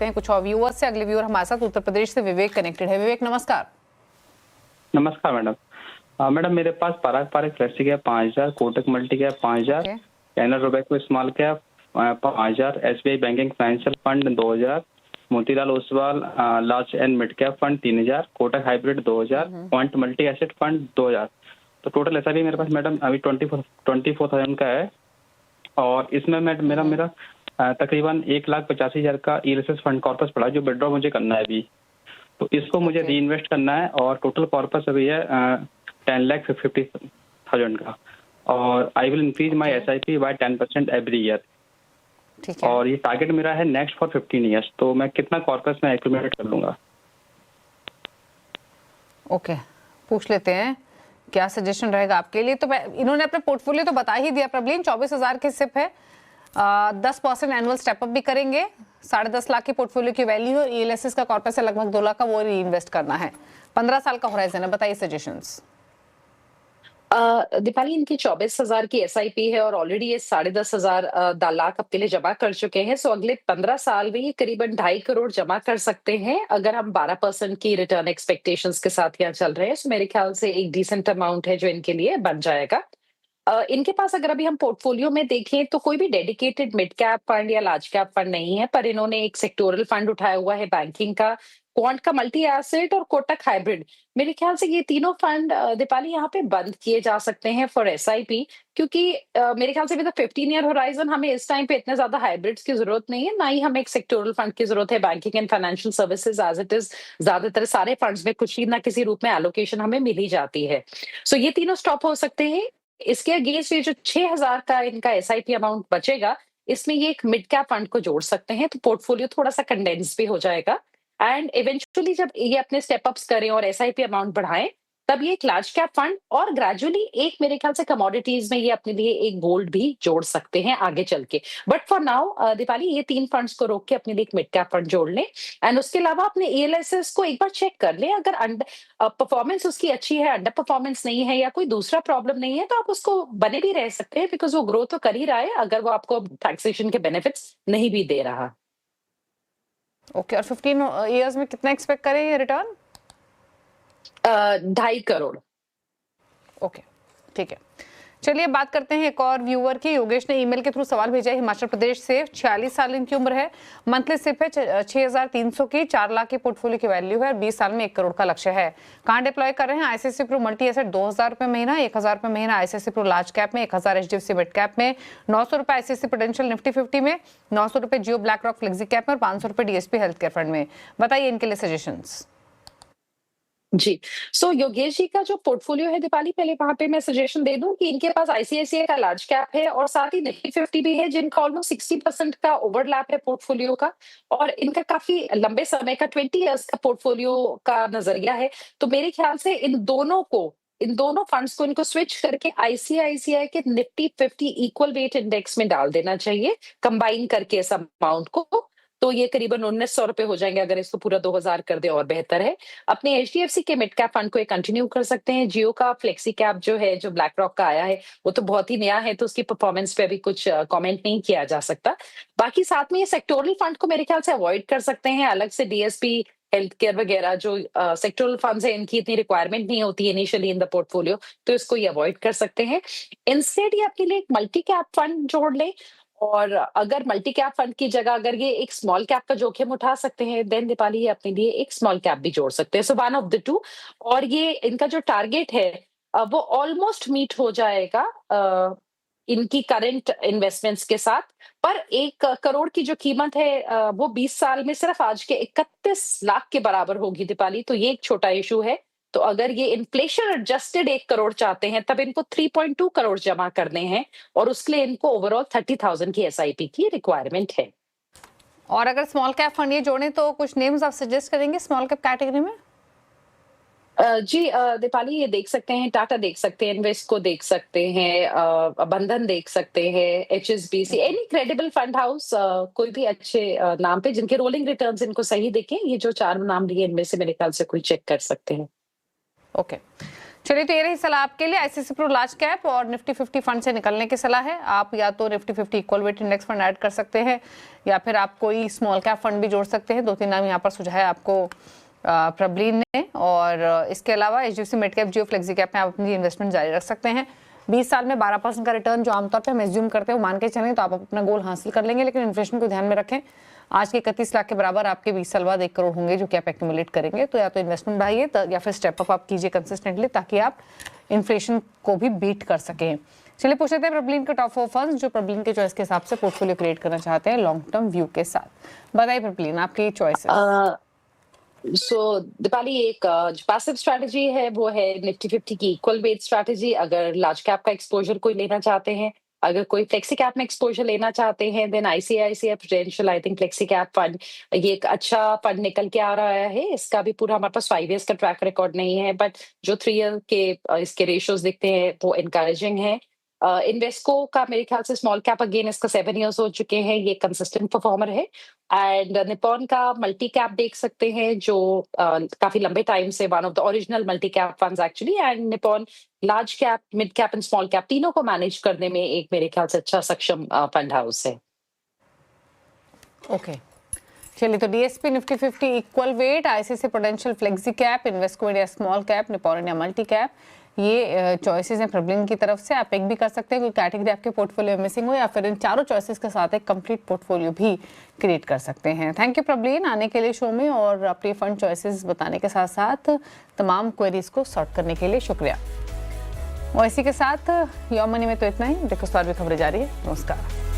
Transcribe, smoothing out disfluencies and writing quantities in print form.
लेते हैं कुछ और व्यूअर्स से। अगले व्यूअर हमारे साथ उत्तर प्रदेश से विवेक कनेक्टेड है। विवेक नमस्कार। नमस्कार मैडम। मैडम मेरे पास Parag Parikh flexi cap 5000, Kotak multi cap 5000, Canara Robeco small cap 5000, SBI banking financial fund 2000, Motilal Oswal large and mid cap fund 3000, Kotak hybrid 2000, point multi asset fund 2000। तो टोटल ऐसा भी मेरे पास मैडम अभी 24,000 का है। और इसमें मेरा तकरीबन 1,85,000 का ईएलएसएस फंड कॉर्पस पड़ा जो विड्रॉ मुझे करना है अभी। तो इसको मुझे री इन्वेस्ट करना है और टोटल कॉर्पस अभी है 10,50,000 का। और I will increase my SIP by 10% every year. और ये टारगेट मेरा है नेक्स्ट फॉर 15 ईयर्स। तो मैं कितना कॉर्पस में एक्यूमुलेट कर लूंगा? ओके, पूछ लेते हैं क्या सजेशन रहेगा आपके लिए। तो इन्होंने अपना पोर्टफोलियो तो बता ही दिया प्रबलीन, 24,000 की सिप है, 10% एनुअल स्टेप अप भी करेंगे, 10.5 लाख की पोर्टफोलियो की वैल्यू है, ईएलएसएस का कॉर्पस है लगभग 2 लाख का, वो री इन्वेस्ट करना है, 15 साल का होराइजन है। बताइए सजेशंस। दीपाली, इनकी 24,000 की SIP है और ऑलरेडी ये 10,500 लाख आपके लिए जमा कर चुके हैं। सो अगले 15 साल में ये करीबन 2.5 करोड़ जमा कर सकते हैं अगर हम 12% की रिटर्न एक्सपेक्टेशंस के साथ यहाँ चल रहे हैं। सो मेरे ख्याल से एक डिसेंट अमाउंट है जो इनके लिए बन जाएगा। इनके पास अगर अभी हम पोर्टफोलियो में देखें तो कोई भी डेडिकेटेड मिड कैप फंड या लार्ज कैप फंड नहीं है, पर इन्होंने एक सेक्टोरल फंड उठाया हुआ है बैंकिंग का, क्वांट का मल्टी एसेट और कोटक हाइब्रिड। मेरे ख्याल से ये तीनों फंड दीपाली यहाँ पे बंद किए जा सकते हैं फॉर SIP, क्योंकि मेरे ख्याल से विद 15 ईयर होराइजन हमें इस टाइम पे इतने ज्यादा हाइब्रिड्स की जरूरत नहीं है, ना ही हमें एक सेक्टोरल फंड की जरूरत है। Banking and financial services as it is ज्यादातर सारे फंड्स में कुछ ही ना किसी रूप में एलोकेशन हमें मिल ही जाती है। सो ये तीनों स्टॉप हो सकते हैं। इसके अगेंस्ट ये जो 6,000 का इनका SIP अमाउंट बचेगा, इसमें ये एक मिड कैप फंड को जोड़ सकते हैं, तो पोर्टफोलियो थोड़ा सा कंडेंस भी हो जाएगा। एंड इवेंचुअली जब ये अपने स्टेप अप्स करें और SIP अमाउंट बढ़ाएं, तब ये एक लार्ज कैप फंड और ग्रेजुअली एक मेरे ख्याल से कमोडिटीज में ये अपने लिए एक गोल्ड भी जोड़ सकते हैं आगे चल के। बट फॉर नाउ दीपाली, ये 3 फंड्स को रोक के अपने लिए एक मिड कैप फंड जोड़ लें। एंड उसके अलावा अपने ELSS को एक बार चेक कर लें। अगर परफॉर्मेंस उसकी अच्छी है, अंडर परफॉर्मेंस नहीं है या कोई दूसरा प्रॉब्लम नहीं है, तो आप उसको बने भी रह सकते हैं, बिकॉज वो ग्रो तो कर ही रहा है अगर वो आपको टैक्सेशन के बेनिफिट्स नहीं भी दे रहा। ओके, और 15 इयर्स में कितना एक्सपेक्ट करें ये रिटर्न? 2.5 करोड़। ओके, ठीक है। चलिए बात करते हैं एक और व्यूअर की। योगेश ने ईमेल के थ्रू सवाल भेजा है, हिमाचल प्रदेश से, 46 साल इनकी उम्र है, मंथली सिप है 6,300 की, 4 लाख की पोर्टफोलियो की वैल्यू है, 20 साल में 1 करोड़ का लक्ष्य है। कहाँ डिप्लॉय कर रहे हैं? ICICI प्रू मल्टी एसेट 2,000 रुपए महीना, 1,000 रुपए महीना ICICI प्रू लार्ज कैप में, 1,000 HDFC मिड कैप में, 900 रुपए ICICI प्रूडेंशियल निफ्टी 50 में, 900 रुपए जियो ब्लैक रॉक फ्लेक्सी कैप में और 500 रुपए DSP हेल्थ केयर फंड में। बताइए इनके लिए सजेशंस। जी, सो योगेश जी का जो पोर्टफोलियो है दीपाली, पहले वहां पे मैं सजेशन दे दूं कि इनके पास ICICI का लार्ज कैप है और साथ ही निफ्टी 50 भी है, जिनका ऑलमोस्ट 60% का ओवरलैप है पोर्टफोलियो का, और इनका काफी लंबे समय का 20 इयर्स का पोर्टफोलियो का नजरिया है। तो मेरे ख्याल से इन दोनों फंड्स को इनको स्विच करके ICICI के निफ्टी 50 इक्वल वेट इंडेक्स में डाल देना चाहिए, कंबाइन करके इस अमाउंट को। तो ये करीबन 1,900 रुपए हो जाएंगे। अगर इसको पूरा 2,000 कर दे और बेहतर है। अपने HDFC के मिड कैप फंड को कंटिन्यू कर सकते हैं। जियो का फ्लेक्सी कैप जो है, जो ब्लैक रॉक का आया है, वो तो बहुत ही नया है, तो उसकी परफॉर्मेंस पे अभी कुछ कमेंट नहीं किया जा सकता। बाकी साथ में ये सेक्टोरल फंड को मेरे ख्याल से अवॉइड कर सकते हैं। अलग से DSP हेल्थ केयर वगैरह जो सेक्टोरल फंड्स है, इनकी इतनी रिक्वायरमेंट नहीं होती इनिशियली इन द पोर्टफोलियो, तो इसको ये अवॉइड कर सकते हैं। इंस्टेड ये अपने लिए एक मल्टी कैप फंड जोड़ ले, और अगर मल्टी कैप फंड की जगह अगर ये एक स्मॉल कैप का जोखिम उठा सकते हैं, देन दीपाली ये अपने लिए एक स्मॉल कैप भी जोड़ सकते हैं। So one of the two. और ये इनका जो टारगेट है वो ऑलमोस्ट मीट हो जाएगा इनकी करंट इन्वेस्टमेंट्स के साथ। पर 1 करोड़ की जो कीमत है वो 20 साल में सिर्फ आज के 31 लाख के बराबर होगी दीपाली, तो ये एक छोटा इशू है। तो अगर ये इन्फ्लेशन एडजस्टेड 1 करोड़ चाहते हैं, तब इनको 3.2 करोड़ जमा करने हैं, और उसके लिए इनको ओवरऑल 30,000 की SIP की रिक्वायरमेंट है। और अगर स्मॉल कैप फंड ये जोड़े तो कुछ नेम्स आप सजेस्ट करेंगे स्मॉल कैप कैटेगरी में? जी दीपाली, ये देख सकते हैं, टाटा देख सकते हैं, इन्वेस्को देख सकते हैं, बंधन देख सकते हैं, HSBC, any credible fund house, कोई भी अच्छे नाम पे जिनके रोलिंग रिटर्न्स इनको सही दिखे, ये जो 4 नाम लिए इनमें से मेरे ख्याल से कोई चेक कर सकते हैं। ओके, चलिए, तो ये रही सलाह आपके लिए। आईसीआईसीआई प्रू लार्ज कैप और निफ्टी 50 फंड से निकलने की सलाह है। आप या तो Nifty 50 equal weight index fund add कर सकते हैं या फिर आप कोई स्मॉल कैप फंड भी जोड़ सकते हैं। 2-3 नाम यहाँ पर सुझाया आपको प्रबलीन ने। और इसके अलावा एचडीएफसी मिड कैप, जियो फ्लेक्सी कैप में आप अपनी इन्वेस्टमेंट जारी रख सकते हैं। 20 साल में 12% का रिटर्न जो आमतौर पे हम एज्यूम करते हैं वो मान के चलें तो आप अपना गोल हासिल कर लेंगे, लेकिन इन्फ्लेशन को ध्यान में रखें। आज के 31 लाख के बराबर आपके 20 साल बाद 1 करोड़ होंगे जो कि आप एक्यूमुलेट करेंगे। तो या तो इन्वेस्टमेंट बढ़ाइए या फिर स्टेप अप आप कीजिए कंसिस्टेंटली, ताकि आप इन्फ्लेशन को भी बीट कर सकें। चलिए, पूछ लेते हैं प्रबलीन के टॉप 4 फंड्स जो प्रबलीन के चॉइस के हिसाब से पोर्टफोलियो क्रिएट करना चाहते हैं लॉन्ग टर्म व्यू के साथ। बताइए प्रबलीन, आपकी चॉइस है। सो दीपाली, एक जो पैसिव स्ट्रैटेजी है वो है निफ्टी 50 की इक्वल वेट स्ट्रैटेजी। अगर लार्ज कैप का एक्सपोजर कोई लेना चाहते हैं, अगर कोई फ्लेक्सी कैप में एक्सपोजर लेना चाहते हैं, then ICICI prudential I think flexi cap fund ये एक अच्छा फंड निकल के आ रहा है। इसका भी पूरा हमारे पास 5 इयर्स का ट्रैक रिकॉर्ड नहीं है, बट जो 3 ईयर के इसके रेशियोज दिखते हैं वो इनकरेजिंग है। इन्वेस्को का मेरे ख्याल से स्मॉल कैप अगेन इसका 7 इयर्स हो चुके हैं, ये कंसिस्टेंट परफॉर्मर है। एंड निपॉन का मल्टी कैप देख सकते हैं जो काफी लंबे टाइम से one of the original multi cap funds actually. And Nippon large cap, mid cap and small cap तीनों को मैनेज करने में एक मेरे ख्याल से अच्छा सक्षम फंड हाउस है। ओके, चलिए, तो DSP Nifty 50 equal weight, ICICI prudential flexi cap, Invesco India small cap, Nippon India multi cap, ये चॉइसेस हैं प्रबलीन की तरफ से। आप एक भी कर सकते हैं, कोई कैटेगरी आपके पोर्टफोलियो में मिसिंग हो, या फिर इन चारों चॉइसेस के साथ एक कंप्लीट पोर्टफोलियो भी क्रिएट कर सकते हैं। थैंक यू प्रबलीन आने के लिए शो में और अपनी फंड चॉइसेस बताने के साथ साथ तमाम क्वेरीज को सॉर्ट करने के लिए शुक्रिया। और इसी के साथ योर मनी में तो इतना ही। ब्रेकफास्ट और भी खबरें जारी है। नमस्कार।